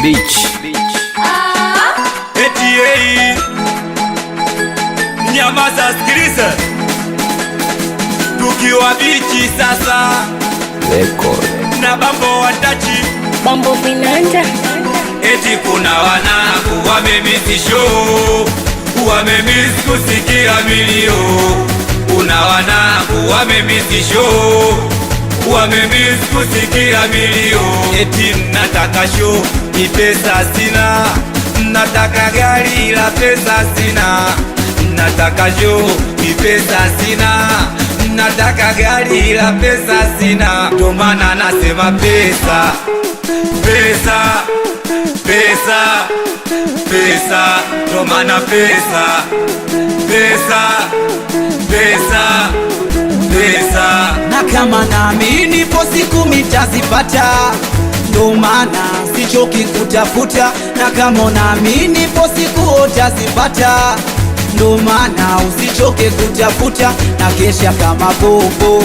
Beach. Eti nyamaza, sikiliza, tukiwa bichi sasa Record. na Bambo watachi Bambo Vinanda. eti kuna wanangu wamemisi show, wamemisi kusikia milio. Kuna wanangu wamemisi show, wamemisi kusikia milio. Eti nataka show, ni pesa sina, nataka gari la pesa sina. Nataka show, ni pesa sina, nataka gari la pesa sina. Ndo maana nasema pesa, pesa, pesa, pesa. Ndo maana pesa, pesa, pesa, pesa. Na kama naamini ipo siku mitazipata, ndo maana sichoki kutafuta. Na kama unaamini ipo siku utazipata, ndo maana usichoke kutafuta. Na kesha kama popo,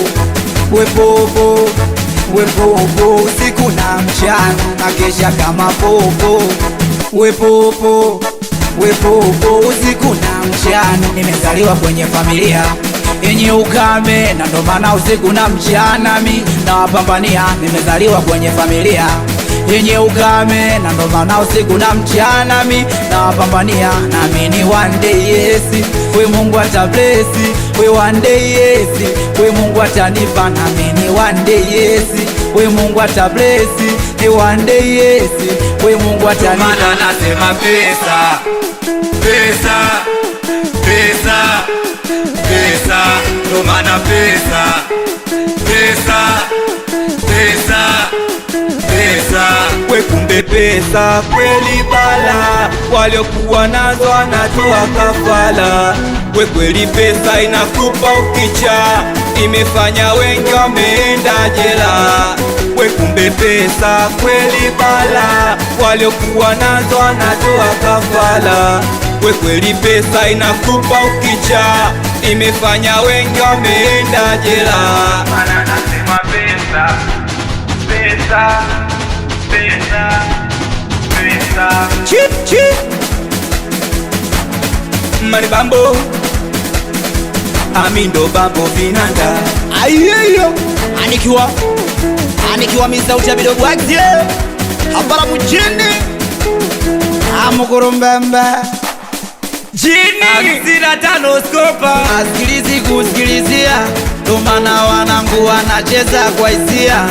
we popo, we popo, usiku na mchana. Na kesha kama popo, we popo, we popo, usiku na mchana. Nimezaliwa kwenye familia yenye ukame, na ndo maana usiku na mchana mi nawapambania. Nimezaliwa kwenye familia yenye ukame, na ndo maana usiku na mchana mi nawapambania. Naamini one day yes, we Mungu atabless, we one day yes, we Mungu atanipa. Naamini one day yes, we Mungu atabless, we one day yes, we Mungu atanipa. Maana nasema pesa, pesa, pesa, pesa. Ndo maana pesa, pesa, pesa, pesa. We kumbe pesa kweli bala, waliokuwa nazo wanatoa kafala. We kweli pesa inakupa ukicha, imefanya wengi wameenda jela. We kumbe pesa kweli bala, waliokuwa nazo wanatoa kafala. We kweli pesa inakupa ukicha, imefanya wengi wameenda jela. Maana nasema pesa, pesa, pesa, pesa. Chip chip Mani Bambo, Amindo Bambo Vinanda. Ayeyo anikiwa misauti ya bidogo wake hapala mjini amukurumbembe Jini Sina tano skopa, asikilizi kusikilizia, ndo maana wanangu wanacheza kwa hisia.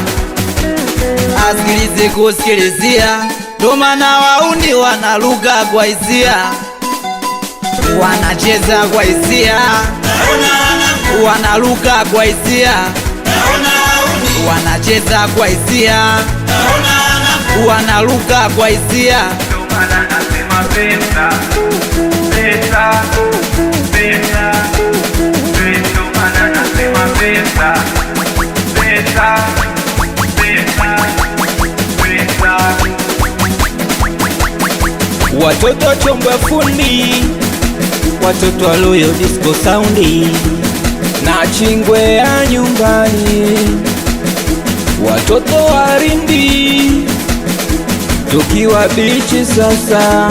Asikilizi kusikilizia, ndo maana wauni wanaluga kwa hisia. Wanacheza kwa hisia, wanaluga kwa hisia. Wanacheza kwa hisia, wanaluga kwa hisia. ndo maana nasema pesa, pesa, pesa, pesa. Ndo maana nasema pesa, pesa, pesa, pesa. Watoto chombo ya fundi, watoto wa Loyo Disco Soundi na Chingwe ya nyumbani, watoto wa Rindi tukiwa bichi sasa,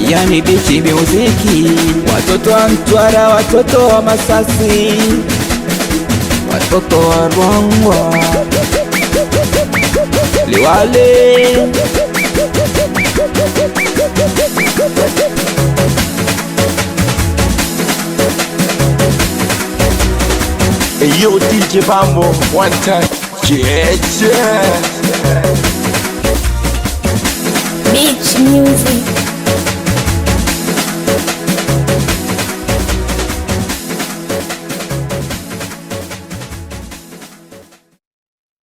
yani bichi muziki. Watoto wa Mtwara, watoto wa Masasi, watoto wa Rwangwa, Liwale. Yo, DJ Bambo, one time. Yeah. Beach music.